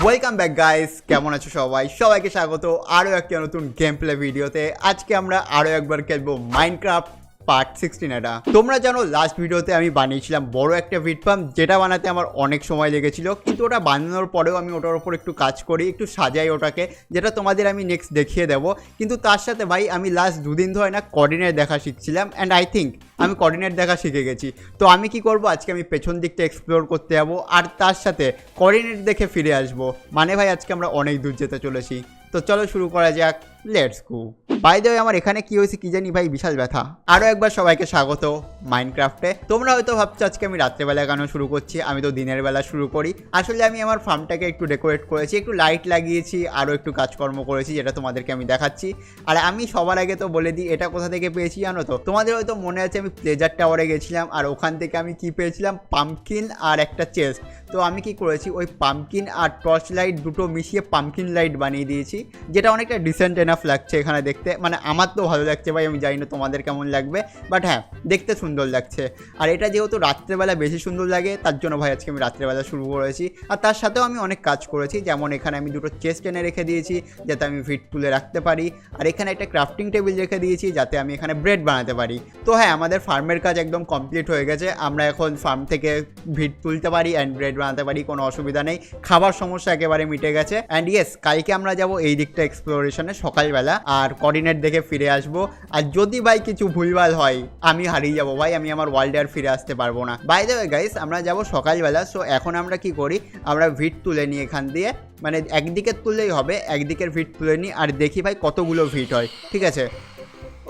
Welcome back guys, কেমন আছো সবাই? সবাইকে স্বাগত আরও একটা নতুন গেম প্লে ভিডিওতে। আজকে আমরা আরও একবার খেলবো মাইনক্রাফট পার্ট 16। এটা তোমরা জানো লাস্ট ভিডিওতে আমি বানিয়েছিলাম বড় একটা ভিট ফার্ম, যেটা বানাতে আমার অনেক সময় লেগেছিল, কিন্তু ওটা বানানোর পরেও আমি ওটার উপর একটু কাজ করি, একটু সাজাই ওটাকে, যেটা তোমাদের আমি নেক্সট দেখিয়ে দেবো। কিন্তু তার সাথে ভাই আমি লাস্ট দুদিন ধরে না কোঅর্ডিনেট দেখা শিখছিলাম, অ্যান্ড আই থিঙ্ক আমি কোঅর্ডিনেট দেখা শিখে গেছি। তো আমি কি করব, আজকে আমি পেছন দিকটা এক্সপ্লোর করতে যাবো আর তার সাথে কোঅর্ডিনেট দেখে ফিরে আসবো। মানে ভাই আজকে আমরা অনেক দূর যেতে চলেছি। তো চলো শুরু করা যাক, let's go. By the way, আমার এখানে কি হয়েছে কি জানি ভাই, বিশাল ব্যথা। আরও একবার সবাইকে স্বাগত মাইনক্রাফটে। তোমরা হয়তো ভাবছো আজকে আমি রাত্রেবেলা কেন শুরু করছি, আমি তো দিনের বেলা শুরু করি। আসলে আমি আমার ফার্মটাকে একটু ডেকোরেট করেছি, একটু লাইট লাগিয়েছি, আরও একটু কাজকর্ম করেছি, যেটা তোমাদেরকে আমি দেখাচ্ছি। আর আমি সবার আগে তো বলে দিই, এটা কোথা থেকে পেয়েছি জানো তো? তোমাদের হয়তো মনে আছে আমি প্লেজার টাওয়ারে গেছিলাম, আর ওখান থেকে আমি কি পেয়েছিলাম, পাম্পকিন আর একটা চেস্ট। তো আমি কি করেছি, ওই পাম্পকিন আর টর্চ লাইট দুটো মিশিয়ে পাম্পকিন লাইট বানিয়ে দিয়েছি, যেটা অনেকটা ডিসেন্ট এনাফ লাগছে এখানে দেখতে। মানে আমার তো ভালো লাগছে ভাই, আমি জানি না তোমাদের কেমন লাগবে, বাট হ্যাঁ দেখতে সুন্দর লাগছে। আর এটা যেহেতু রাত্রেবেলা বেশি সুন্দর লাগে, তার জন্য ভাই আজকে আমি রাত্রেবেলা শুরু করেছি। আর তার সাথেও আমি অনেক কাজ করেছি, যেমন এখানে আমি দুটো চেস্ট এনে রেখে দিয়েছি যাতে আমি ভিট তুলে রাখতে পারি, আর এখানে একটা ক্রাফটিং টেবিল রেখে দিয়েছি যাতে আমি এখানে ব্রেড বানাতে পারি। তো হ্যাঁ, আমাদের ফার্মের কাজ একদম কমপ্লিট হয়ে গেছে। আমরা এখন ফার্ম থেকে ভিট তুলতে পারি অ্যান্ড ব্রেড বানাতে পারি, কোনো অসুবিধা নেই। খাবার সমস্যা একেবারে মিটে গেছে। অ্যান্ড ইয়েস, কালকে আমরা যাব এই দিকটা এক্সপ্লোরেশনে সকালবেলা, আর কোঅর্ডিনেট দেখে ফিরে আসবো। আর যদি ভাই কিছু ভুলভাল হয়, আমি হারিয়ে যাবো ভাই, আমি আমার ওয়ার্ল্ডে আর ফিরে আসতে পারবো না। বাই দ্য ওয়ে গাইস, আমরা যাব সকালবেলা। সো এখন আমরা কি করি, আমরা ভিট তুলে নিই এখান দিয়ে, মানে একদিকে তুললেই হবে, একদিকের ভিট তুলে নিই আর দেখি ভাই কতগুলো ভিট হয়। ঠিক আছে।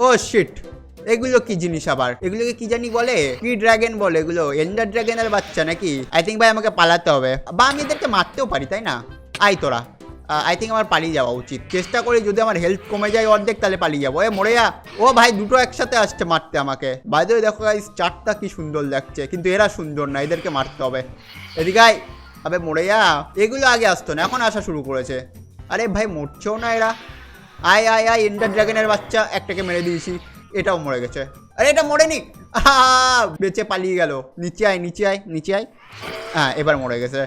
ও শিট, এগুলো কি জিনিস আবার? এগুলোকে কি জানি বলে, কি ড্রাগন বলে এগুলো? এন্ডার ড্রাগনের বাচ্চা নাকি? আই থিঙ্ক ভাই আমাকে পালাতে হবে, বা আমি এদেরকে মারতেও পারি, তাই না? আই তোরা, আই থিঙ্ক আমার পালিয়ে যাওয়া উচিত। চেষ্টা করি, যদি আমার হেলথ কমে যায় অর্ধেক তাহলে পালিয়ে যাবো। মরে যা। ও ভাই, দুটো একসাথে আসছে মারতে আমাকে। বাইরে দেখো গাইস, চারটা কি সুন্দর লাগছে, কিন্তু এরা সুন্দর না, এদেরকে মারতে হবে। এদিকে আয়। আবে মরে যা। এগুলো আগে আসতো না, এখন আসা শুরু করেছে। আরে ভাই মরছেও না এরা। আয় আয় আয়, এন্ডার ড্রাগনের বাচ্চা। একটাকে মেরে দিয়েছি, এটাও মরে গেছে। আরে এটা মরেনি, বেঁচে পালিয়ে গেল। নিচে আয় নিচে আয় নিচে আয়। হ্যাঁ, এবার মরে গেছে।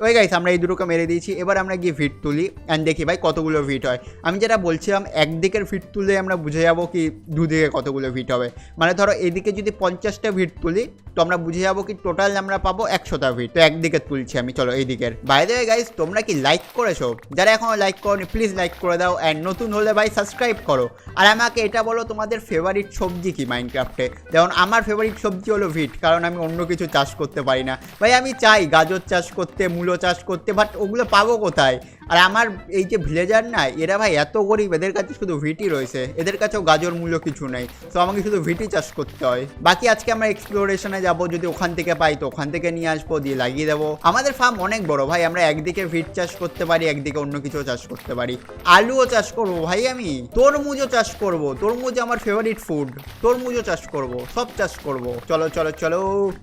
ওই গাইস, আমরা এই দুটোকে মেরে দিয়েছি। এবার আমরা গিয়ে ভিট তুলি অ্যান্ড দেখি ভাই কতগুলো ভিট হয়। আমি যেটা বলছিলাম, একদিকের ভিট তুলে আমরা বুঝে যাবো কি দুদিকে কতগুলো ভিট হবে। মানে ধরো এদিকে যদি 50টা ভিট তুলি, তো আমরা বুঝে যাবো কি টোটাল আমরা পাবো 100টা ভিট। তো একদিকে তুলছি আমি, চলো এই দিকের। বাই দ্য ওয়ে গাইস, তোমরা কি লাইক করেছো? যারা এখনো লাইক করোনি প্লিজ লাইক করে দাও, অ্যান্ড নতুন হলে ভাই সাবস্ক্রাইব করো। আর আমাকে এটা বলো, তোমাদের ফেভারিট সবজি কি মাইনক্রাফটে? যেমন আমার ফেভারিট সবজি হলো ভিট, কারণ আমি অন্য কিছু চাষ করতে পারি না ভাই। আমি চাই গাজর চাষ করতে, মূলো চাষ করতে, বাট ওগুলো পাবো কোথায়? আর আমার এই যে ভিলেজার না, এরা ভাই এত গরিব, এদের কাছে শুধু ভিটই রয়েছে, এদের কাছেও গাজর মূল্য কিছু নেই। তো আমাকে শুধু ভিটই চাষ করতে হয়। বাকি আজকে আমরা এক্সপ্লোরেশনে যাব, যদি ওখান থেকে পাই তো ওখান থেকে নিয়ে আসবো, দিয়ে লাগিয়ে দেবো। আমাদের ফার্ম অনেক বড় ভাই, আমরা একদিকে ভিট চাষ করতে পারি, একদিকে অন্য কিছু চাষ করতে পারি। আলুও চাষ করবো ভাই, আমি তরমুজও চাষ করবো। তরমুজ আমার ফেভারিট ফুড, তরমুজও চাষ করবো, সব চাষ করবো। চলো চলো চলো।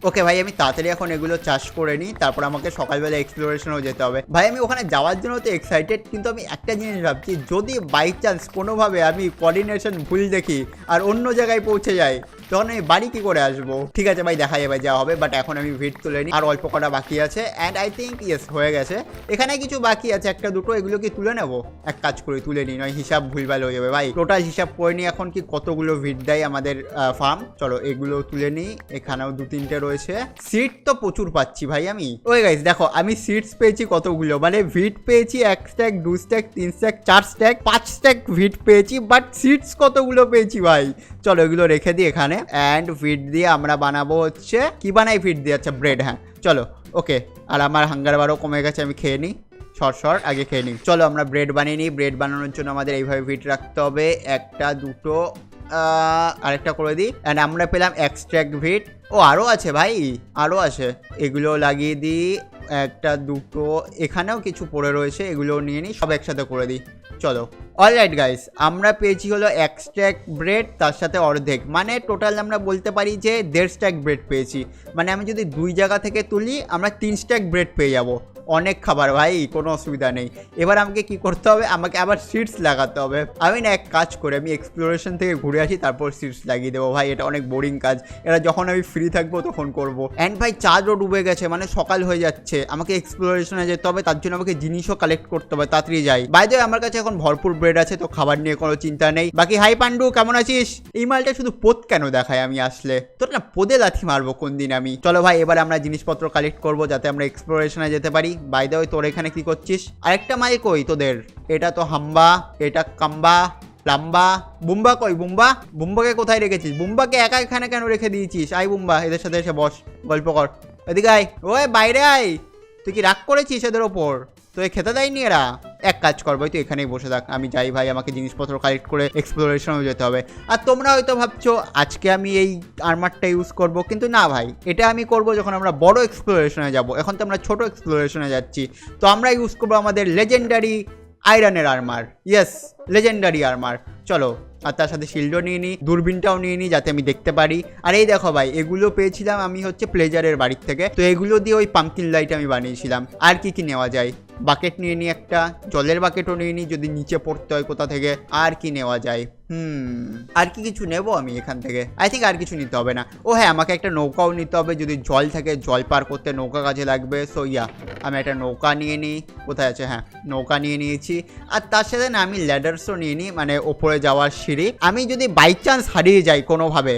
ওকে ভাই, আমি তাড়াতাড়ি এখন এগুলো চাষ করে নিই, তারপর আমাকে সকালবেলা এক্সপ্লোরেশনেও যেতে হবে। ভাই আমি ওখানে যাওয়ার জন্য তো এক্সাইটেড, কিন্তু আমি একটা জিনিস ভাবছি, যদি বাই চান্স কোনোভাবে আমি কোঅর্ডিনেশন ভুল দেখি আর অন্য জায়গায় পৌঁছে যাই, তখন আমি বাড়ি কি করে আসবো? ঠিক আছে ভাই, দেখা যাবে যা হবে। বাট এখন আমি ভিট তুলে নিই, আর অল্প কটা বাকি আছে। অ্যান্ড আই থিঙ্ক ইয়েস হয়ে গেছে। এখানে কিছু বাকি আছে, একটা দুটো, এগুলো কি তুলে নেবো? এক কাজ করে তুলে নিই, নয় হিসাব ভুলভাল হয়ে যাবে ভাই। টোটাল হিসাব করে নিই এখন কি কতগুলো ভিট দেয় আমাদের ফার্ম। চলো এগুলো তুলে নিই। এখানেও 2-3টে রয়েছে। সিড তো প্রচুর পাচ্ছি ভাই আমি। ওই গাইস দেখো, আমি সিডস পেয়েছি কতগুলো, মানে ভিট পেয়েছি 1 stack, 2 stack, 3 stack, 4 stack, 5 stack wheat পেয়েছি। বাট সিডস কতগুলো পেয়েছি ভাই। চলো এগুলো রেখে দিই এখানে। অ্যান্ড ভিট দিয়ে আমরা বানাবো হচ্ছে, কি বানাই ভিট দিয়ে? আচ্ছা ব্রেড। হ্যাঁ চলো ওকে। আর আমার হাঙ্গার বারও কমে গেছে, আমি খেয়ে নিই। শর্ট আগে খেয়ে নিই। চলো আমরা ব্রেড বানিয়ে নিই। ব্রেড বানানোর জন্য আমাদের এইভাবে ভিট রাখতে হবে, একটা দুটো, আরেকটা করে দিই। অ্যান্ড আমরা পেলাম এক্সট্রাক্ট ভিট। ও আরও আছে ভাই, আরও আছে। এগুলো লাগিয়ে দিই, একটা দুটো, এখানেও কিছু পড়ে রয়েছে, এগুলো নিয়ে নিই, সব একসাথে করে দিই। চলো অলরাইট গাইস, আমরা পেয়েছি হলো 1 স্ট্যাক ব্রেড, তার সাথে অর্ধেক, মানে টোটাল আমরা বলতে পারি যে 1.5 স্ট্যাক ব্রেড পেয়েছি। মানে আমি যদি 2 জায়গা থেকে তুলি, আমরা 3 স্ট্যাক ব্রেড পেয়ে যাবো। অনেক খাবার ভাই, কোনো অসুবিধা নেই। এবার আমাকে কি করতে হবে, আমাকে আবার সিডস লাগাতে হবে। আমি না এক কাজ করে আমি এক্সপ্লোরেশন থেকে ঘুরে আসি, তারপর সিডস লাগিয়ে দেবো ভাই। এটা অনেক বোরিং কাজ, এটা যখন আমি ফ্রি থাকবো তখন করবো। অ্যান্ড ভাই চার্জও ডুবে গেছে, মানে সকাল হয়ে যাচ্ছে, আমাকে এক্সপ্লোরেশনে যেতে হবে, তার জন্য আমাকে জিনিসও কালেক্ট করতে হবে, তাড়াতাড়ি যাই। বাই দ্য ওয়ে আমার কাছে এখন ভরপুর ব্রেড আছে, তো খাবার নিয়ে কোনো চিন্তা নেই। বাকি হাই পান্ডু, কেমন আছিস? এই মালটা শুধু পোদ কেন দেখায় আমি আসলে? তোর না পোদে লাথি মারবো কোন দিন আমি। চলো ভাই এবার আমরা জিনিসপত্র কালেক্ট করবো যাতে আমরা এক্সপ্লোরেশনে যেতে পারি। বাই দ্য ওয়ে তোর এখানে কি করছিস? আরেকটা মাইল কই তোদের? এটা তো হাম্বা, এটা কাম্বা, লাম্বা। বুম্বা কই? বুম্বা, বুম্বাকে কোথায় রেখেছিস? বুম্বাকে একা এখানে কেন রেখে দিয়েছিস? আই বুম্বা, এদের সাথে এসে বস, গল্প কর। এদিকে আয়, ওই বাইরে আয়। তুই কি রাগ করেছিস এদের ওপর? তো খেতে দেয়নি এরা? এক কাজ কর ভাই, তুই এখানেই বসে থাক, আমি যাই ভাই, আমাকে জিনিসপত্র কালেক্ট করে এক্সপ্লোরেশনেও যেতে হবে। আর তোমরা হয়তো ভাবছো আজকে আমি এই আর্মারটা ইউজ করব, কিন্তু না ভাই, এটা আমি করব যখন আমরা বড় এক্সপ্লোরেশনে যাব। এখন তো আমরা ছোট এক্সপ্লোরেশনে যাচ্ছি, তো আমরা ইউজ করবো আমাদের লেজেন্ডারি আয়রনের আর্মার। Yes, legendary armour. চলো, আর তার সাথে শিল্ডও নিয়ে নিই, দূরবীনটাও নিয়ে নিই যাতে আমি দেখতে পারি। আর এই দেখো ভাই, এগুলো পেয়েছিলাম আমি হচ্ছে প্লেজারের বাড়ির থেকে, তো এগুলো দিয়ে ওই পাম্পকিন লাইট আমি বানিয়েছিলাম। আর কি কি নেওয়া যায়? বাকেট নিয়ে নিই, একটা জলের বাকেটও নিয়ে নিই যদি নিচে পড়তে হয় কোথা থেকে। আর কি নেওয়া যায়? আর কি কিছু নেবো আমি এখান থেকে? আই থিঙ্ক আর কিছু নিতে হবে না। ও হ্যাঁ, আমাকে একটা নৌকাও নিতে হবে, যদি জল থাকে, জল পার করতে নৌকা কাজে লাগবে। সো ইয়া, আমি একটা নৌকা নিয়ে নিই। কোথায় আছে? হ্যাঁ, নৌকা নিয়ে নিয়েছি। আর তার সাথে না আমি ল্যাডার্সও নিয়ে নিই, মানে ওপরে যাওয়ার সিঁড়ি। আমি যদি বাই চান্স হারিয়ে যাই কোনোভাবে,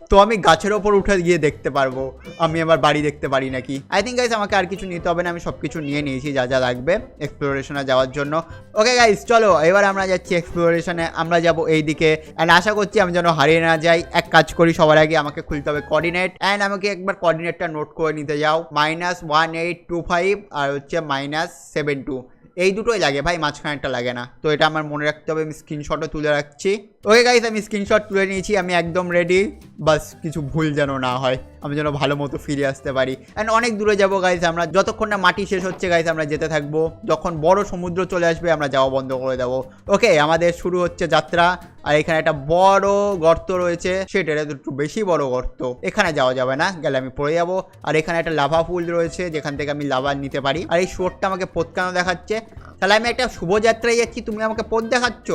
তো আমি গাছের ওপর উঠে গিয়ে দেখতে পারবো আমি আমার বাড়ি দেখতে পারি নাকি। আই থিঙ্ক গাইস আমাকে আর কিছু নিতে হবে না, আমি সব কিছু নিয়ে নিয়েছি যা যা লাগবে এক্সপ্লোরেশনে যাওয়ার জন্য। ওকে গাইস, চলো এবার আমরা যাচ্ছি এক্সপ্লোরেশনে। আমরা যাবো এই দিকে, অ্যান্ড আশা করছি আমি যেন হারিয়ে না যাই। এক কাজ করি, সবার আগে আমাকে খুলতে হবে কোঅর্ডিনেট, অ্যান্ড আমাকে একবার কোঅর্ডিনেটটা নোট করে নিতে যাও। -1825 আর হচ্ছে -72, এই দুটোই লাগে ভাই, মাঝখানেরটা লাগে না। তো এটা আমার মনে রাখতে হবে, আমি স্ক্রিনশটও তুলে রাখছি। ওকে গাইস, আমি স্ক্রিনশট তুলে নিয়েছি, আমি একদম রেডি। বাস কিছু ভুল যেন না হয়, আমি যেন ভালো মতো ফিরে আসতে পারি। অ্যান্ড অনেক দূরে যাবো গাইস আমরা, যতক্ষণ না মাটি শেষ হচ্ছে গাইস আমরা যেতে থাকবো। যখন বড় সমুদ্র চলে আসবে আমরা যাওয়া বন্ধ করে দেবো। ওকে, আমাদের শুরু হচ্ছে যাত্রা। আর এখানে একটা বড় গর্ত রয়েছে, সেটা একটু বেশি বড় গর্ত, এখানে যাওয়া যাবে না, গেলে আমি পড়ে যাবো। আর এখানে একটা লাভা পুল রয়েছে যেখান থেকে আমি লাভা নিতে পারি। আর এই শোরটা আমাকে পথ কেন দেখাচ্ছে? তাহলে আমি একটা শুভযাত্রায় যাচ্ছি, তুমি আমাকে পথ দেখাচ্ছ?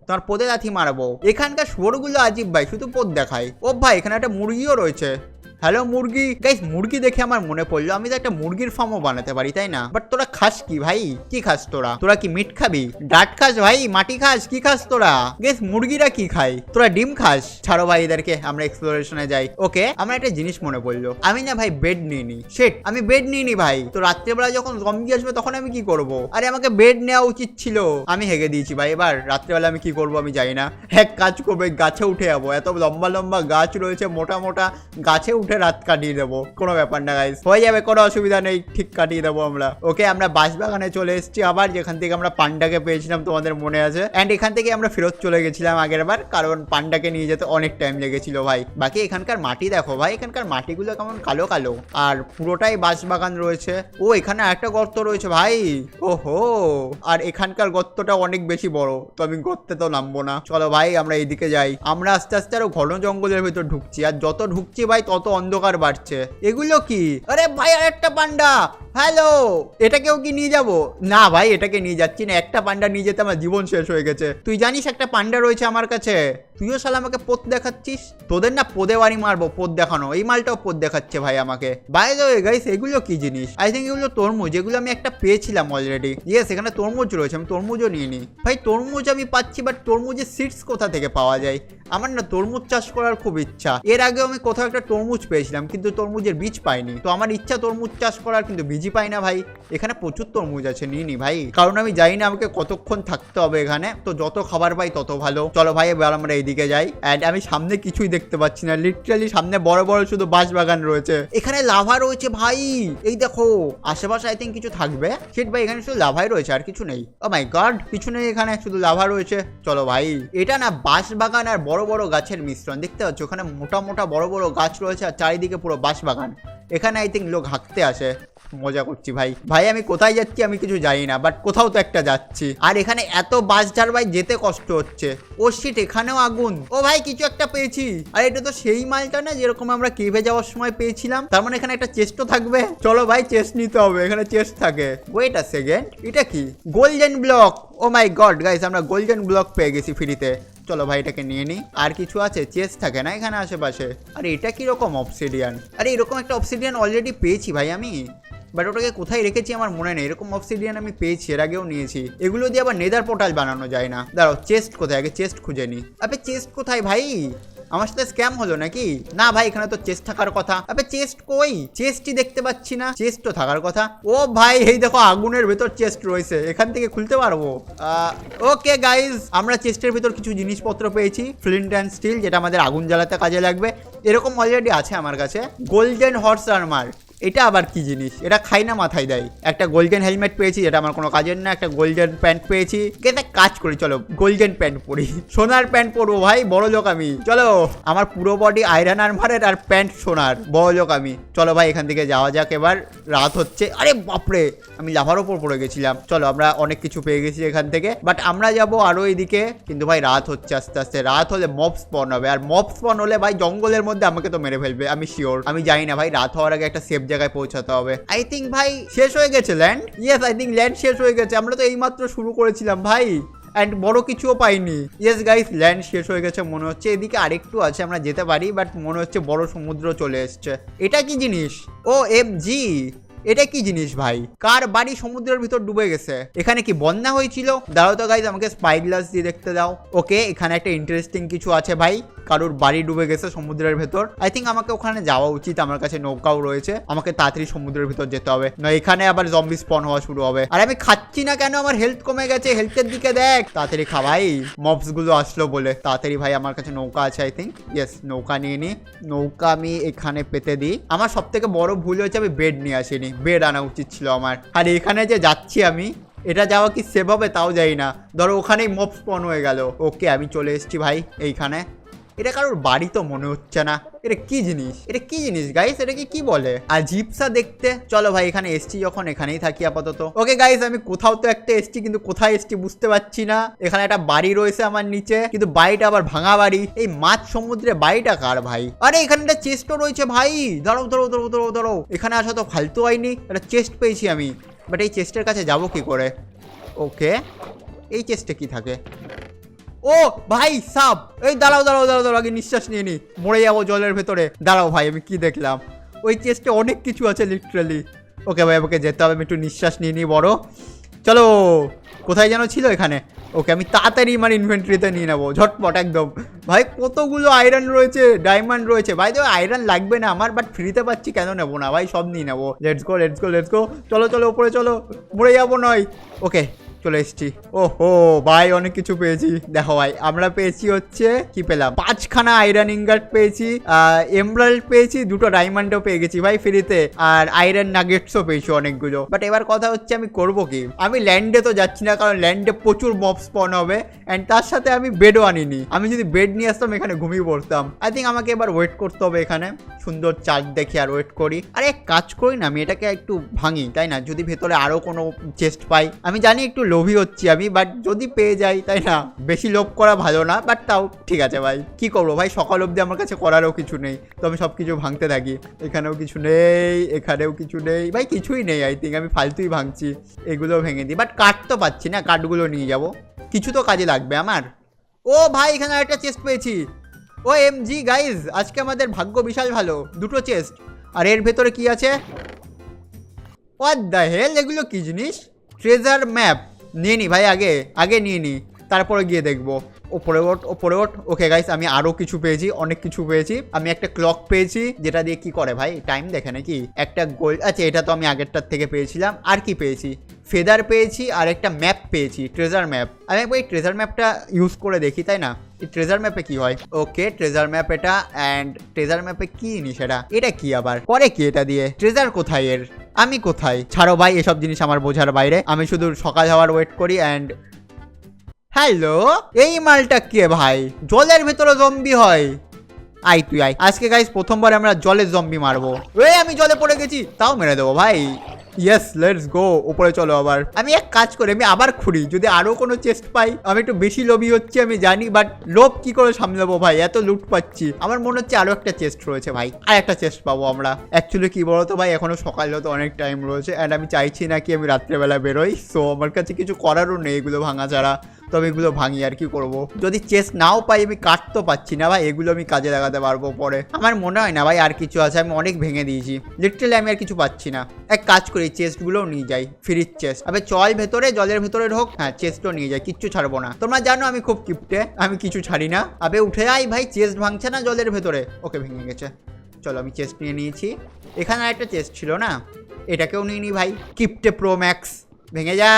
তোমার পদে লাথি মারবো। এখানকার শুয়োরগুলো আজীব ভাই, শুধু পথ দেখায়। ও ভাই, এখানে একটা মুরগিও রয়েছে। হ্যালো মুরগি। গাইস, মুরগি দেখে আমার মনে পড়লো আমি তো একটা মুরগির ফার্মও বানাতে পারি, তাই না? বাট তোরা খাস কি ভাই? কি খাস তোরা? তোরা কি মিট খাবি? ডাট খাস ভাই? মাটি খাস? কি খাস তোরা? গাইস, মুরগিরা কি খায়? তোরা ডিম খাস? ছাড়ো ভাই এদেরকে, আমরা এক্সপ্লোরেশনে যাই। ওকে, আমার একটা জিনিস মনে পড়লো, আমি না ভাই বেড নিয়ে নি। শেট, আমি বেড নিয়ে নি ভাই। তো রাত্রেবেলা যখন জম্বি আসবে তখন আমি কি করব? আরে আমাকে বেড নেওয়া উচিত ছিল, আমি হেগে দিয়েছি ভাই। এবার রাত্রেবেলা আমি কি করবো আমি জানি না। এক কাজ করবে, গাছে উঠে যাবো, এত লম্বা লম্বা গাছ রয়েছে, মোটা মোটা গাছে উঠে রাত কাটিয়ে দেবো, কোনো ব্যাপার না গাইস, হয়ে যাবে, কোনো অসুবিধা নেই, ঠিক কাটিয়ে দেবো আমরা। ওকে, আমরা বাঁশবাগানে চলে এসেছি আবার, যেখান থেকে আমরা পান্ডাকে পেয়েছিলাম, তোমাদের মনে আছে? অ্যান্ড এখান থেকে আমরা ফেরত চলে গেছিলাম আগের বার, কারণ পান্ডাকে নিয়ে যেতে অনেক টাইম লেগেছিল ভাই। বাকি এখানকার মাটি দেখো ভাই, এখানকার মাটিগুলো কেমন কালো কালো, আর পুরোটাই বাঁশবাগান রয়েছে। ও, এখানে একটা গর্ত রয়েছে ভাই। ওহো, আর এখানকার গর্তটা অনেক বেশি বড়, তো আমি গর্তে তো নামবো না। চলো ভাই আমরা এইদিকে যাই। আমরা আস্তে আস্তে আরো ঘন জঙ্গলের ভিতর ঢুকছি, আর যত ঢুকছি ভাই তত অন্ধকার বাড়ছে। এগুলো কি? আরে ভাই, আর একটা পান্ডা। হ্যালো, এটাকেও কি নিয়ে যাব? না ভাই, এটাকে নিয়ে যাচ্ছি না, একটা পান্ডা নিয়ে যেতে আমার জীবন শেষ হয়ে গেছে। তুই জানিস একটা পান্ডা রয়েছে আমার কাছে, তুইও শালা আমাকে পথ দেখাচ্ছিস? তোদের না পদে বাড়ি মারবো, পথ দেখানো। এই মালটাও পথ দেখাচ্ছে ভাই আমাকে। বাই দ্য ওয়ে গাইস, এগুলো কি জিনিস? আই থিঙ্ক এগুলো তরমুজ, এগুলো আমি একটা পেয়েছিলাম অলরেডি। ইয়েস, এখানে তরমুজ রয়েছে, আমি তরমুজও নিয়ে নিই। ভাই তরমুজ আমি পাচ্ছি, বাট তরমুজের সিডস কোথা থেকে পাওয়া যায়? আমার না তরমুজ চাষ করার খুব ইচ্ছা। এর আগেও আমি কোথাও একটা তরমুজ পেয়েছিলাম, কিন্তু তরমুজের বীজ পাইনি। তো আমার ইচ্ছা তরমুজ চাষ করার, কিন্তু বীজই পাই না ভাই। এখানে প্রচুর তরমুজ আছে, নিয়ে নি ভাই, কারণ আমি জানি না আমাকে কতক্ষণ থাকতে হবে এখানে। তো যত খাবার পাই তত ভালো। চলো ভাই এবার আমরা এইদিকে যাই। অ্যান্ড আমি সামনে কিছুই দেখতে পাচ্ছি না, লিটারালি সামনে বড় বড় শুধু বাঁশবাগান রয়েছে। এখানে লাভা রয়েছে ভাই, এই দেখো। আশেপাশে আই থিঙ্ক কিছু থাকবে। শিট ভাই, এখানে শুধু লাভাই রয়েছে, আর কিছু নেই। ও মাই গড, কিছু নেই এখানে, শুধু লাভা রয়েছে। চলো ভাই, এটা না বাঁশবাগান আর বড় বড় গাছের মিশ্রণ, দেখতে পাচ্ছ ওখানে মোটা মোটা বড় বড় গাছ রয়েছে, আর চারিদিকে পুরো বাঁশবাগান। এখানে আই থিঙ্ক লোক হাঁকতে আসে। মজা করছি ভাই। ভাই আমি কোথায় যাচ্ছি আমি কিছু জানি না, বাট কোথাও তো একটা যাচ্ছি। আর এখানে এত বাস যার ভাই যেতে কষ্ট হচ্ছে। ও শিট, এখানেও আগুন। ও ভাই কিছু একটা পেয়েছি। আর এটা তো সেই মালটা না যেরকম আমরা কেভে যাওয়ার সময় পেয়েছিলাম। তার মানে এখানে একটা চেস্টও থাকবে। চলো ভাই চেস্ট নিতে হবে, এখানে চেস্ট থাকে। ওয়েট আ সেকেন্ড, এটা কি? Golden block. Oh my god guys, আমরা গোল্ডেন ব্লক পেয়ে গেছি ফ্রিতে। চলো ভাই এটাকে নিয়ে নিই। আর কিছু আছে? চেস্ট থাকে না এখানে আশেপাশে। আরে এটা কিরকম অবসিডিয়ান? আরে এরকম একটা অবসিডিয়ান অলরেডি পেয়েছি ভাই আমি, বাট ওটাকে কোথায় রেখেছি আমার মনে নেই। এরকম অবসিডিয়ান আমি পেয়েছি, এর আগেও নিয়েছি। এগুলো দিয়ে আবার নেদার পোর্টাল বানানো যায় না। দাঁড়াও, চেস্ট কোথায়? আগে চেস্ট খুঁজে নি। আবে চেস্ট কোথায় ভাই? আমার সাথে স্ক্যাম হলো নাকি? না ভাই, এখানে তো চেস্ট থাকার কথা। আবে চেস্ট কই? চেস্টই দেখতে পাচ্ছি না। চেস্ট তো থাকার কথা। ও ভাই এই দেখো, আগুনের ভেতর চেস্ট রয়েছে, এখান থেকে খুলতে পারবো। ওকে গাইজ, আমরা চেস্টের ভেতর কিছু জিনিসপত্র পেয়েছি। ফ্লিন্ট অ্যান্ড স্টিল, যেটা আমাদের আগুন জ্বালাতে কাজে লাগবে। এরকম অলরেডি আছে আমার কাছে। গোল্ডেন হর্স আর্মার, এটা আবার কি জিনিস? এটা খাই না মাথায় দেয়। একটা গোল্ডেন হেলমেট পেয়েছি, যেটা আমার কোনো কাজের না। একটা গোল্ডেন প্যান্ট পেয়েছি, একটা কাজ করি, চলো গোল্ডেন প্যান্ট পরি। সোনার প্যান্ট পরবো ভাই, বড় লোক আমি। চলো, আমার পুরো বডি আয়রন আর্মারের আর প্যান্ট সোনার, বড় লোক আমি। চলো ভাই এখান থেকে যাওয়া যাক এবার। রাত হচ্ছে। আরে বাপরে, আমি লাভার ওপর পড়ে গেছিলাম। চলো, আমরা অনেক কিছু পেয়ে গেছি এখান থেকে, বাট আমরা যাবো আরো এইদিকে। কিন্তু ভাই রাত হচ্ছে আস্তে আস্তে। রাত হলে মব স্পন হবে, আর মব স্পন হলে ভাই জঙ্গলের মধ্যে আমাকে তো মেরে ফেলবে, আমি শিওর। আমি জানি না ভাই, রাত হওয়ার আগে একটা সেফ জায়গায় পৌঁছাতে হবে। আই থিঙ্ক ভাই শেষ হয়ে গেছে land. Yes, I think land শেষ হয়ে গেছে। আমরা তো এইমাত্র শুরু করেছিলাম ভাই, অ্যান্ড বড় কিছুও পাইনি। ইয়েস গাইস, ল্যান্ড শেষ হয়ে গেছে মনে হচ্ছে। এদিকে আরেকটু আছে, আমরা যেতে পারি, বাট মনে হচ্ছে বড় সমুদ্র চলে এসছে। এটা কি জিনিস? ও এম জি, এটা কি জিনিস ভাই? কার বাড়ি সমুদ্রের ভিতর ডুবে গেছে? এখানে কি বন্যা হয়েছিল? দাঁড়াও তো গাইজ, আমাকে স্পাই গ্লাস দিয়ে দেখতে দাও। ওকে, এখানে একটা ইন্টারেস্টিং কিছু আছে ভাই। কারোর বাড়ি ডুবে গেছে সমুদ্রের ভেতর। আই থিঙ্ক আমাকে ওখানে যাওয়া উচিত। আমার কাছে নৌকাও রয়েছে, আমাকে তাড়াতাড়ি সমুদ্রের ভিতর যেতে হবে, না এখানে আবার জম্বি স্পন হওয়া শুরু হবে। আর আমি খাচ্ছি না কেন? আমার হেলথ কমে গেছে। হেলথের দিকে দেখ, তাড়াতাড়ি খা ভাই। মবস গুলো আসলো বলে তাড়াতাড়ি ভাই। আমার কাছে নৌকা আছে আই থিঙ্ক। ইয়েস, নৌকা নিয়ে নি। নৌকা আমি এখানে পেতে দিই। আমার সব থেকে বড় ভুল হয়েছে, আমি বেড নিয়ে আসিনি। বেড আনা উচিত ছিল আমার। আর এখানে যে যাচ্ছি আমি, এটা যাওয়া কি সেভ হবে তাও যাই না। ধরো ওখানেই মব স্পন হয়ে গেল। ওকে, আমি চলে এসেছি ভাই এইখানে। এটা কারোর বাড়ি তো মনে হচ্ছে না। এটা কি জিনিস? এটা কি জিনিস গাইস? এটা কি বলে? আজিবসা দেখতে। চলো ভাই, এখানে এসছি যখন এখানেই থাকি আপাতত। ওকে গাইস, আমি কোথাও তো একটা এসছি, কিন্তু কোথায় এসছি বুঝতে পারছি না। এখানে একটা বাড়ি রয়েছে আমার নিচে, কিন্তু বাড়িটা আবার ভাঙা বাড়ি। এই মাছ সমুদ্রে বাড়িটা কার ভাই? আরে এখানে একটা চেস্টও রয়েছে ভাই। দাঁড়াও দাঁড়াও দাঁড়াও দাঁড়াও দাঁড়াও, এখানে আসা তো ফালতু হয়নি। একটা চেস্ট পেয়েছি আমি, বাট এই চেস্টের কাছে যাবো কি করে? ওকে, এই চেস্টে কি থাকে? ও ভাই সাপ। এই দাঁড়াও দাঁড়াও দাঁড়াও দাঁড়াও, আগে নিঃশ্বাস নিয়ে নি, মরে যাবো জলের ভেতরে। দাঁড়াও ভাই, আমি কি দেখলাম? ওই চেস্টে অনেক কিছু আছে লিটারালি। ওকে ভাই, আমাকে যেতে হবে। আমি একটু নিঃশ্বাস নিয়ে নিই বড়। চলো, কোথায় যেন ছিল এখানে। ওকে, আমি তাড়াতাড়ি আমার ইনভেন্টরিতে নিয়ে নেবো ঝটপট একদম। ভাই কতগুলো আয়রন রয়েছে, ডায়মন্ড রয়েছে ভাই। তো আয়রন লাগবে না আমার, বাট ফ্রিতে পাচ্ছি, কেন নেবো না ভাই? সব নিয়ে নেবো। Let's go let's go let's go. চলো চলো উপরে চলো, মরে যাবো নয়। ওকে, চলে এসছি। ওহো ভাই, অনেক কিছু পেয়েছি। দেখো ভাই, আমরা পেয়েছি হচ্ছে কি পেলাম? 5খানা আয়রন ইনগট পেয়েছি, এমরাল্ড পেয়েছি, 2টো ডায়মন্ডও পেয়ে গেছি ভাই ফ্রিতে, আর আয়রন নাগেটসও পেয়েছি অনেকগুলো। বাট এবার কথা হচ্ছে আমি করবো কি? আমি ল্যান্ডে তো যাচ্ছি না, কারণ ল্যান্ডে প্রচুর মব স্পন হবে, অ্যান্ড তার সাথে আমি বেডও আনিনি। আমি যদি বেড নিয়ে আসতাম এখানে ঘুমিয়ে পড়তাম। আই থিঙ্ক আমাকে এবার ওয়েট করতে হবে এখানে, সুন্দর চার্ট দেখি আর ওয়েট করি। আরে এক কাজ করি না, আমি এটাকে একটু ভাঙি, তাই না? যদি ভেতরে আরো কোনো চেস্ট পাই। আমি জানি একটু লোভী হচ্ছি আমি, বাট যদি পেয়ে যাই, তাই না? বেশি লোভ করা ভালো না, বাট তাও ঠিক আছে ভাই। কি করবো ভাই, সকাল অবধি আমার কাছে করারও কিছু নেই, তো আমি সব কিছু ভাঙতে থাকি। এখানেও কিছু নেই, এখানেও কিছু নেই ভাই, কিছুই নেই। আই থিঙ্ক আমি ফালতুই ভাঙছি। এগুলো ভেঙে দিই, বাট কাঠ তো পাচ্ছি না। কাঠগুলো নিয়ে যাব, কিছু তো কাজে লাগবে আমার। ও ভাই, এখানে একটা চেস্ট পেয়েছি। ও এম জি গাইজ, আজকে আমাদের ভাগ্য বিশাল ভালো, 2টো চেস্ট। আর এর ভেতরে কি আছে? হোয়াট দ্য হেল, এগুলো কি জিনিস? ট্রেজার ম্যাপ নিয়ে নি ভাই, আগে নিয়ে নি, তারপরে গিয়ে দেখবো। ওপরে ওঠ, ওপরে ওঠ। ওকে গাইস, আমি আরো কিছু পেয়েছি, অনেক কিছু পেয়েছি। আমি একটা ক্লক পেয়েছি, যেটা দিয়ে কি করে ভাই? টাইম দেখে নাকি? একটা গোল্ড, আচ্ছা এটা তো আমি আগেরটার থেকে পেয়েছিলাম। আর কি পেয়েছি? ফেদার পেয়েছি, আর একটা ম্যাপ পেয়েছি, ট্রেজার ম্যাপ। আমি একবার এই ট্রেজার ম্যাপটা ইউজ করে দেখি, তাই না? এই ট্রেজার ম্যাপে কি হয়? ওকে, ট্রেজার ম্যাপ এটা। অ্যান্ড ট্রেজার ম্যাপে কি জিনিস এটা কি আবার করে কি? এটা দিয়ে ট্রেজার কোথায় এর? আমি কোথায়? ছাড়ো ভাই, এসব জিনিস আমার বোঝার বাইরে। আমি শুধু সকাল হওয়ার ওয়েট করি। অ্যান্ড হ্যালো, এই মালটা কে ভাই? জলের ভেতরে জম্বি হয়? আই তুই আই। আজকে গাইস প্রথমবার আমরা জলের জম্বি মারবো। আমি জলে পড়ে গেছি, তাও মেরে দেবো ভাই। Yes, let's go. উপরে চলো। আবার আমি এক কাজ করি, আমি আবার খুঁড়ি, যদি আরো কোনো চেস্ট পাই। আমি একটু বেশি লোভী হচ্ছে আমি জানি, বাট লোভ কি করে সামলাবো ভাই, এত লুট পাচ্ছি। আমার মনে হচ্ছে আরো একটা চেস্ট রয়েছে ভাই, আর একটা চেস্ট পাবো আমরা। অ্যাকচুয়ালি কি বলতো ভাই, এখনো সকাল হতে অনেক টাইম রয়েছে, অ্যান্ড আমি চাইছি না কি আমি রাত্রেবেলা বেরোই। সো আমার কাছে কিছু করারও নেই এগুলো ভাঙা ছাড়া। তবে এগুলো ভাঙি আর কি করব। যদি চেস্ট নাও পাই, আমি কাটতে পাচ্ছি না ভাই, এগুলো আমি কাজে লাগাতে পারবো পরে। আমার মনে হয় না ভাই আর কিছু আছে, আমি অনেক ভেঙে দিয়েছি লিটারালি, আমি আর কিছু পাচ্ছি না। এক কাজ করি, চেস্টগুলোও নিয়ে যাই, ফ্রিজ চেস্ট। আবে চল ভেতরে, জলের ভেতরে ঢোক। হ্যাঁ, চেস্টও নিয়ে যাই, কিচ্ছু ছাড়বো না। তোমরা জানো আমি খুব কিপটে, আমি কিছু ছাড়ি না। আবে উঠে আই ভাই, চেস্ট ভাঙছে না জলের ভেতরে। ওকে, ভেঙে গেছে। চলো, আমি চেস্ট নিয়ে নিয়েছি। এখানে একটা চেস্ট ছিল না, এটাকেও নিয়ে নি ভাই। কিপটে প্রো ম্যাক্স, ভেঙে যা।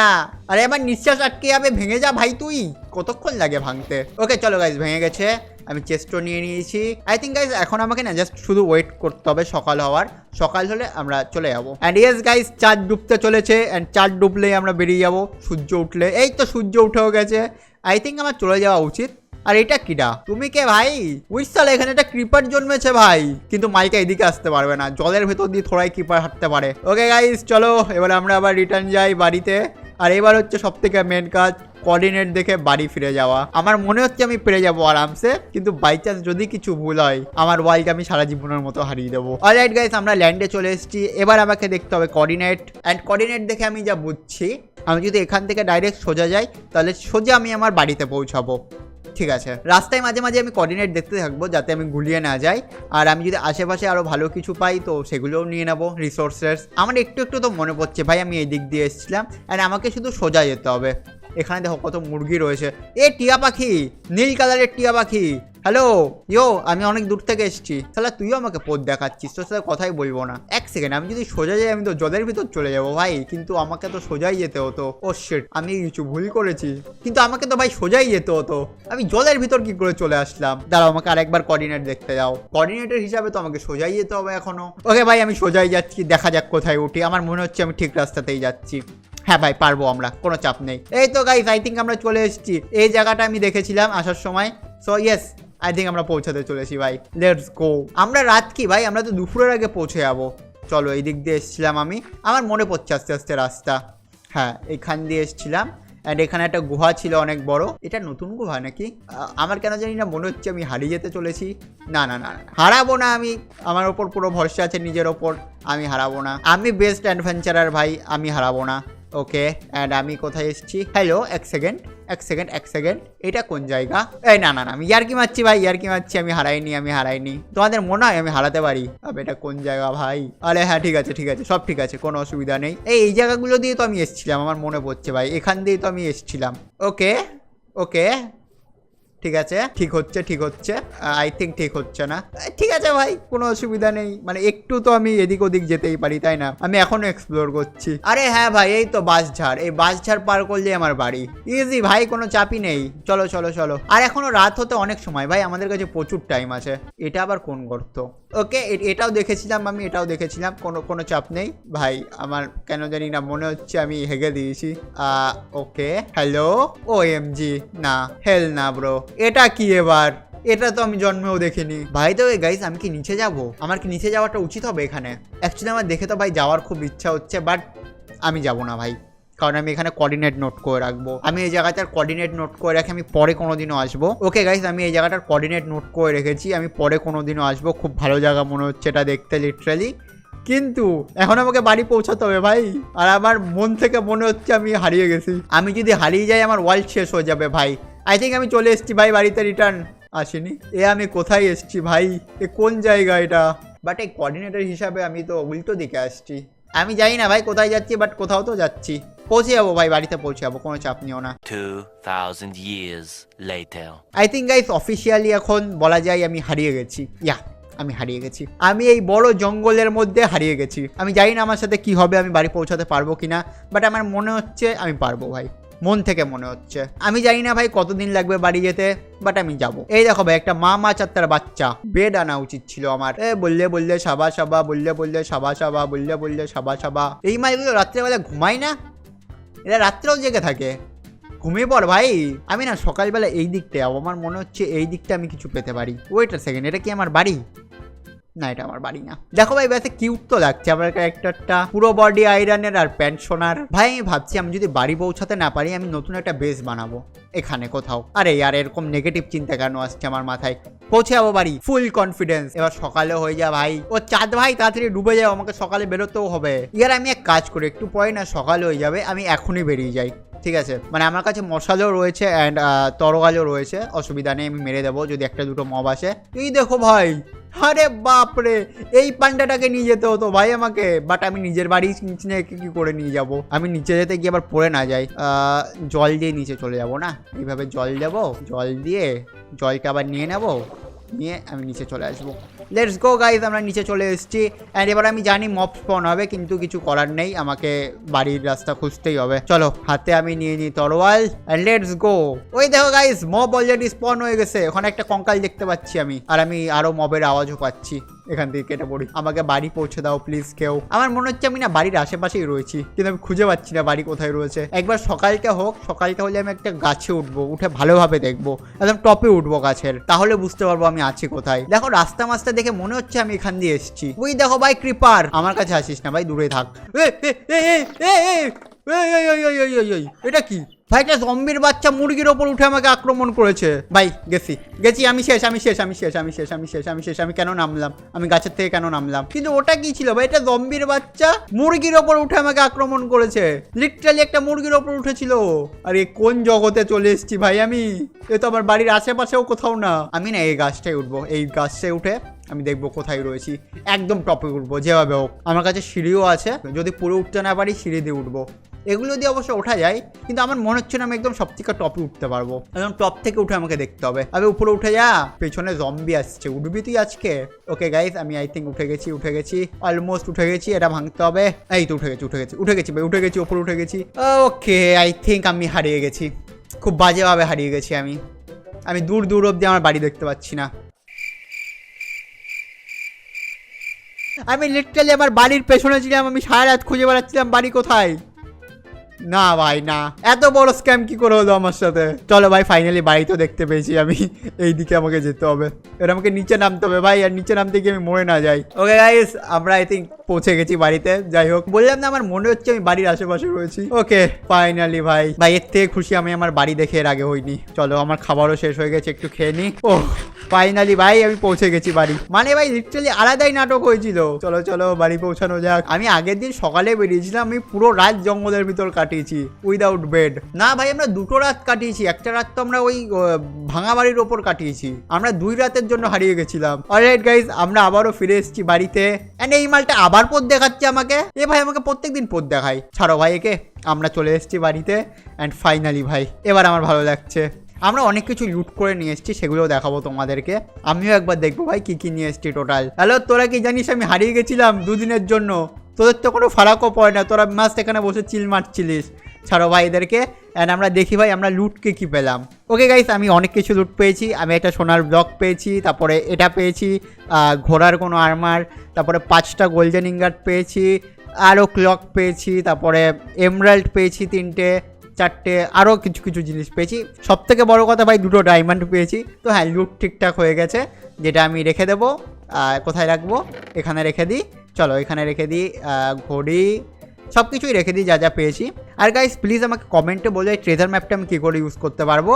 আরে আমার নিঃশ্বাস আটকে যাবে, ভেঙে যা ভাই। তুই কতক্ষণ লাগে ভাঙতে? ওকে চলো গাইজ, ভেঙে গেছে। আমি চেস্টও নিয়ে নিয়েছি। আই থিঙ্ক গাইজ এখন আমাকে না জাস্ট শুধু ওয়েট করতে হবে সকাল হওয়ার। সকাল হলে আমরা চলে যাবো। অ্যান্ড ইয়েস গাইজ, চাঁদ ডুবতে চলেছে, অ্যান্ড চাঁদ ডুবলেই আমরা বেরিয়ে যাবো। সূর্য উঠলে, এই তো সূর্য উঠেও গেছে। আই থিঙ্ক আমার চলে যাওয়া উচিত। আর এটা কিডা? তুমি কে ভাই? উইসাল, এখানে একটা ক্রিপার জন্মেছে ভাই, কিন্তু মাইকা এদিকে আসতে পারবে না, জলের ভেতর দিয়ে থোড়াই ক্রিপার হাঁটতে পারে। ওকে গাইস, চলো এবার আমরা আবার রিটার্ন যাই বাড়িতে। আর এবার হচ্ছে সব থেকে মেন কাজ, কোঅর্ডিনেট দেখে বাড়ি ফিরে যাওয়া। আমার মনে হচ্ছে আমি পেরে যাবো আরামসে, কিন্তু বাই চান্স যদি কিছু ভুল হয়, আমার ওয়াইল্ড আমি সারা জীবনের মতো হারিয়ে দেবো। অলরাইট গাইস, আমরা ল্যান্ডে চলে এসেছি। এবার আমাকে দেখতে হবে কোঅর্ডিনেট, অ্যান্ড কোঅর্ডিনেট দেখে আমি যা বুঝছি, আমি যদি এখান থেকে ডাইরেক্ট সোজা যাই, তাহলে সোজা আমি আমার বাড়িতে পৌঁছাবো। ঠিক আছে, রাস্তায় মাঝে মাঝে আমি কোঅর্ডিনেট দেখতে থাকবো, যাতে আমি গুলিয়ে না যাই। আর আমি যদি আশেপাশে আরও ভালো কিছু পাই, তো সেগুলোও নিয়ে নেবো, রিসোর্সেস। আমার একটু একটু তো মনে পড়ছে ভাই, আমি এই দিক দিয়ে এসেছিলাম, অ্যান্ড আমাকে শুধু সোজা যেতে হবে। এখানে দেখো কত মুরগি রয়েছে। টিয়া পাখি, নীল কালারের টিয়া পাখি। হ্যালো ইয়ো, আমি অনেক দূর থেকে এসেছি। তাহলে তুইও আমাকে পথ দেখাচ্ছিস, তোর সাথে কথাই বলবো না। এক সেকেন্ড, আমি যদি সোজা যাই, আমি তো জলের ভিতর চলে যাবো ভাই, কিন্তু আমাকে তো সোজাই যেতে হতো। ও শিট, আমি কিছু ভুল করেছি, কিন্তু আমাকে তো ভাই সোজাই যেতে হতো। আমি জলের ভিতর কি করে চলে আসলাম? দাঁড়াও, আমাকে আরেকবার কোঅর্ডিনেট দেখতে যাও। কোঅর্ডিনেটের হিসাবে তো আমাকে সোজাই যেতে হবে এখনো। ওকে ভাই, আমি সোজাই যাচ্ছি, দেখা যাক কোথায় উঠি। আমার মনে হচ্ছে আমি ঠিক রাস্তাতেই যাচ্ছি। হ্যাঁ ভাই, পারবো আমরা, কোনো চাপ নেই। এই তো গাইস, আই থিঙ্ক আমরা চলে এসেছি। এই জায়গাটা আমি দেখেছিলাম আসার সময়। সো ইয়েস, আই থিঙ্ক আমরা পৌঁছাতে চলেছি ভাই। Let's go. আমরা রাত কি ভাই, আমরা তো দুপুরের আগে পৌঁছে যাবো। চলো, এই দিক দিয়ে এসেছিলাম আমি, আমার মনে পড়ছে আস্তে আস্তে রাস্তা। হ্যাঁ, এখান দিয়ে এসেছিলাম, অ্যান্ড এখানে একটা গুহা ছিল অনেক বড়। এটা নতুন গুহা নাকি? আমার কেন জানি না মনে হচ্ছে আমি হারিয়ে যেতে চলেছি। না না না, হারাবো না আমি, আমার ওপর পুরো ভরসা আছে নিজের ওপর। আমি হারাবো না, আমি বেস্ট অ্যাডভেঞ্চারার ভাই, আমি হারাবো না। ওকে, অ্যান্ড আমি কোথায় এসেছি? হ্যালো, এক সেকেন্ড। এটা কোন জায়গা? এই না না না, আমি ইয়ার্কি মারছি ভাই, ইয়ার্কি মারছি। আমি হারাইনি। তোমাদের মনে হয় আমি হারাতে পারি? আবে এটা কোন জায়গা ভাই? আরে হ্যাঁ, ঠিক আছে, সব ঠিক আছে, কোনো অসুবিধা নেই। এই জায়গাগুলো দিয়ে তো আমি এসেছিলাম, আমার মনে পড়ছে ভাই, এখান দিয়ে তো আমি এসেছিলাম। ওকে, ঠিক হচ্ছে। আই থিঙ্ক ঠিক হচ্ছে না। ঠিক আছে ভাই, কোনো অসুবিধা নেই, মানে একটু তো আমি এদিক ওদিক যেতেই পারি, তাই না? আমি এখনো এক্সপ্লোর করছি। আরে হ্যাঁ ভাই, এই তো বাঁশঝাড়, এই বাঁশঝাড় পার করলে আমার বাড়ি। ইজি ভাই, কোনো চাপই নেই। চলো। আর এখনো রাত হতে অনেক সময় ভাই, আমাদের কাছে প্রচুর টাইম আছে। এটা আবার কোন গর্ত? ওকে, এটাও দেখেছিলাম আমি, কোনো চাপ নেই ভাই। আমার কেন জানি না মনে হচ্ছে আমি হেগে দিয়েছি। ওকে, হ্যালো। OMG, না, হেল না ব্রো, এটা কি এবার? এটা তো আমি জন্মেও দেখিনি ভাই। তো গাইস, আমি কি নিচে যাব? আমার কি নিচে যাওয়াটা উচিত হবে এখানে? অ্যাকচুয়ালি আমার দেখে তো ভাই যাওয়ার খুব ইচ্ছা হচ্ছে, বাট আমি যাব না ভাই, কারণ আমি এখানে কোঅর্ডিনেট নোট করে রাখবো। আমি এই জায়গাটার কোঅর্ডিনেট নোট করে রাখি, আমি পরে কোনোদিনও আসবো। ওকে গাইস, আমি এই জায়গাটার কোঅর্ডিনেট নোট করে রেখেছি, আমি পরে কোনোদিনও আসবো। খুব ভালো জায়গা মনে হচ্ছে এটা দেখতে, লিটারালি। কিন্তু এখন আমাকে বাড়ি পৌঁছাতে হবে ভাই, আর আমার মন থেকে মনে হচ্ছে আমি হারিয়ে গেছি। আমি যদি হারিয়ে যাই, আমার ওয়ার্ল্ড শেষ হয়ে যাবে ভাই। আই থিঙ্ক আমি চলে এসেছি ভাই বাড়িতে, রিটার্ন আসিনি। আমি কোথায় এসেছি ভাই? কোন জায়গা এটা? বাট এই কোঅর্ডিনেটর হিসাবে আমি তো উল্টো দিকে আসছি। আমি জানি না ভাই কোথায় যাচ্ছি, বাট কোথাও তো যাচ্ছি। পৌঁছে যাবো ভাই, বাড়িতে পৌঁছে যাবো, কোনো চাপ নিও না। 2000 years later. I think guys, officially এখন বলা যায় আমি হারিয়ে গেছি। আমি হারিয়ে গেছি, আমি এই বড় জঙ্গলের মধ্যে হারিয়ে গেছি। আমি জানি না আমার সাথে কি হবে, আমি বাড়ি পৌঁছাতে পারবো কিনা, বাট আমার মনে হচ্ছে আমি পারবো ভাই, মন থেকে মনে হচ্ছে। আমি জানি না ভাই কতদিন লাগবে বাড়ি যেতে, বাট আমি যাবো। এই দেখো ভাই, একটা মা মাছ আর তার বাচ্চা। বেড আনা উচিত ছিল আমার। বললে সাবা সাবা, বললে সাবা সাবা, বললে সাবা সাবা। এই মাছগুলো রাত্রেবেলা ঘুমায় না? এরা রাত্রেও জেগে থাকে? ঘুমিয়ে পড় ভাই। আমি না সকালবেলা এই দিকটা যাবো, আমার মনে হচ্ছে এই দিকটা আমি কিছু পেতে পারি। ওয়েট আ সেকেন্ড, এটা কি আমার বাড়ি? না, এটা আমার বাড়ি না। দেখো ভাই, বেশি কিউট তো লাগছে আমার ক্যারেক্টারটা, পুরো বডি আয়রনের আর প্যান্ট সোনার। ভাই আমি ভাবছি আমি যদি বাড়ি পৌঁছাতে না পারি, আমি নতুন একটা বেস বানাবো এখানে কোথাও। আরে আর এরকম নেগেটিভ চিন্তা কেন আসছে আমার মাথায়? পৌঁছে যাবো বাড়ি, ফুল কনফিডেন্স। এবার সকালে হয়ে যা ভাই, ও চাঁদ ভাই তাড়াতাড়ি ডুবে যাও, আমাকে সকালে বেরোতেও হবে। ইয়ার আমি এক কাজ করি, একটু পরে না সকাল হয়ে যাবে, আমি এখনই বেরিয়ে যাই, ঠিক আছে? মানে আমার কাছে মশালও রয়েছে অ্যান্ড তরোয়ালও রয়েছে, অসুবিধা নেই, আমি মেরে দেবো যদি একটা দুটো মব আসে। এই দেখো ভাই, আরে বাপরে, এই পান্ডাটাকে নিয়ে যেতে হতো ভাই আমাকে, বাট আমি নিজের বাড়ি নিচে কি করে নিয়ে যাব? আমি নিচে যেতে গিয়ে আবার পড়ে না যাই। জল দিয়ে নিচে চলে যাব না, এইভাবে জল দেবো, জল দিয়ে জলটা আবার নিয়ে নেবো, নিয়ে আমি নিচে চলে আসবো। লেটস গো গাইজ, আমরা নিচে চলে এসেছি। অ্যান্ড এবার আমি জানি মব স্পন হবে, কিন্তু কিছু করার নেই, আমাকে বাড়ির রাস্তা খুঁজতেই হবে। চলো, হাতে আমি নিয়ে নিই তরোয়াল অ্যান্ড লেটস গো। ওই দেখো গাইজ, মব অলরেডি স্পন হয়ে গেছে, ওখানে একটা কঙ্কাল দেখতে পাচ্ছি আমি, আর আমি আরো মবের আওয়াজও পাচ্ছি। এখান থেকে কেটে পড়ি, আমাকে বাড়ি পৌঁছে দাও প্লিজ কেউ। আমার মনে হচ্ছে আমি না বাড়ির আশেপাশেই রয়েছি, কিন্তু আমি খুঁজে পাচ্ছি না বাড়ি কোথায় রয়েছে। একবার সকালটা হোক, সকালটা হলে আমি একটা গাছে উঠবো, উঠে ভালোভাবে দেখবো, একদম টপে উঠবো গাছের, তাহলে বুঝতে পারবো আমি আছি কোথায়। দেখো রাস্তা মাস্তা দেখে মনে হচ্ছে আমি এখান দিয়ে এসেছি। ওই দেখো ভাই ক্রিপার, আমার কাছে আসিস না ভাই, দূরে থাক। এটা কি ভাই? একটা জম্বির বাচ্চা মুরগির ওপর উঠে আমাকে আক্রমণ করেছে ভাই। গেছি, আমি শেষ। আমি কেন নামলাম? আমি গাছের থেকে কেন নামলাম? কিন্তু ওটা কি ছিল ভাই? এটা জম্বির বাচ্চা মুরগির ওপর উঠে আমাকে আক্রমণ করেছে, লিটারালি একটা মুরগির ওপর উঠেছিল। আরে কোন জগতে চলে এসেছি ভাই আমি? এ তো আমার বাড়ির আশেপাশেও কোথাও না। আমি না এই গাছটায় উঠবো, এই গাছটায় উঠে আমি দেখবো কোথায় রয়েছি, একদম টপে উঠবো যেভাবে হোক। আমার কাছে সিঁড়িও আছে, যদি পুরো উঠতে না পারি সিঁড়ি দিয়ে উঠবো। এগুলো দিয়ে অবশ্য ওঠা যায়, কিন্তু আমার মনে হচ্ছে না আমি একদম সব থেকে টপে উঠতে পারবো। একদম টপ থেকে উঠে আমাকে দেখতে হবে। আমি উপরে উঠে যা, পেছনে জম্বি আসছে, উঠবি তুই আজকে? ওকে গাইস, আমি আই থিঙ্ক উঠে গেছি, অলমোস্ট উঠে গেছি। এটা ভাঙতে হবে। এই তো উঠে গেছি ভাই, উপরে উঠে গেছি। ওকে, আই থিঙ্ক আমি হারিয়ে গেছি, খুব বাজেভাবে হারিয়ে গেছি আমি দূর অব্দি আমার বাড়ি দেখতে পাচ্ছি না। আমি লিটারালি আমার বাড়ির পেছনে ছিলাম, আমি সারা রাত খুঁজে বেড়াচ্ছিলাম বাড়ি কোথায়। না ভাই না, এত বড় স্ক্যাম কি করে হলো আমার সাথে? চলো ভাই, ফাইনালি বাড়ি তো দেখতে পেয়েছি আমি। এই দিকে আমাকে যেতে হবে, এবার আমাকে নিচে নামতে হবে ভাই, আর নিচে নামতে গিয়ে আমি মরে না যাই। ওকে গাইস, আমরা আই থিঙ্ক পৌঁছে গেছি বাড়িতে। যাই হোক, বললাম না আমার মনে হচ্ছে আমি বাড়ির আশেপাশে রয়েছি। ওকে ফাইনালি ভাই এর থেকে খুশি আমি আমার বাড়ি দেখে এর আগে হইনি। চলো, আমার খাবারও শেষ হয়ে গেছে, একটু খেয়ে নি। ও ফাইনালি ভাই আমি পৌঁছে গেছি বাড়ি। মানে ভাই লিটারালি আলাদাই নাটক হয়েছিল। চলো বাড়ি পৌঁছানো যাক। আমি আগের দিন সকালে বেরিয়েছিলাম, আমি পুরো রাত জঙ্গলের ভিতর কাটিয়েছি উইদাউট বেড। না ভাই, আমরা 2টো রাত কাটিয়েছি, একটা রাত তো আমরা ওই ভাঙা বাড়ির ওপর কাটিয়েছি। আমরা 2 রাতের জন্য হারিয়ে গেছিলাম। অলরাইট গাইজ, আমরা আবারও ফিরে এসেছি বাড়িতে। এন্ড এই মালটা আবার পথ দেখাচ্ছে আমাকে। এ ভাই আমাকে প্রত্যেকদিন পথ দেখায়, ছাড়ো ভাই একে। আমরা চলে এসেছি বাড়িতে অ্যান্ড ফাইনালি ভাই এবার আমার ভালো লাগছে। আমরা অনেক কিছু লুট করে নিয়ে এসেছি, সেগুলোও দেখাবো তোমাদেরকে। আমিও একবার দেখবো ভাই কি নিয়ে এসেছি টোটাল। হ্যালো, তোরা কি জানিস আমি হারিয়ে গেছিলাম 2 দিনের জন্য? তোদের তো কোনো ফারাকও পড়ে না, তোরা মাস্ট এখানে বসে চিল মারছিলিস। ছাড়ো ভাই এদেরকে। অ্যান্ড আমরা দেখি ভাই আমরা লুটকে কি পেলাম। ওকে গাইস, আমি অনেক কিছু লুট পেয়েছি। আমি একটা সোনার ব্লক পেয়েছি, তারপরে এটা পেয়েছি, ঘোড়ার কোনো আর্মার, তারপরে 5টা গোল্ডেন ইঙ্গাট পেয়েছি, আরও ক্লক পেয়েছি, তারপরে এমরাল্ড পেয়েছি 3টে 4টে, আরও কিছু জিনিস পেয়েছি। সব থেকে বড়ো কথা ভাই 2টো ডায়মন্ড পেয়েছি। তো হ্যাঁ, লুট ঠিকঠাক হয়ে গেছে, যেটা আমি রেখে দেবো। কোথায় রাখবো? এখানে রেখে দিই। চলো এখানে রেখে দিই, ঘড়ি সব কিছুই রেখে দিই যা পেয়েছি। আর গাইস প্লিজ আমাকে কমেন্টে বলে ট্রেজার ম্যাপটা আমি কী করে ইউজ করতে পারবো।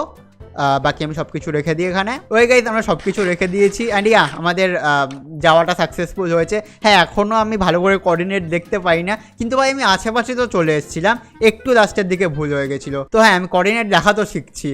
বাকি আমি সব কিছু রেখে দিই এখানে। ওই গাইস, আমরা সব কিছু রেখে দিয়েছি। অ্যান্ড আমাদের যাওয়াটা সাকসেসফুল হয়েছে। হ্যাঁ, এখনও আমি ভালো করে কোঅর্ডিনেট দেখতে পাই না, কিন্তু ভাই আমি আশেপাশে তো চলে এসেছিলাম, একটু লাস্টের দিকে ভুল হয়ে গেছিলো। তো হ্যাঁ, আমি কোঅর্ডিনেট দেখা তো শিখছি।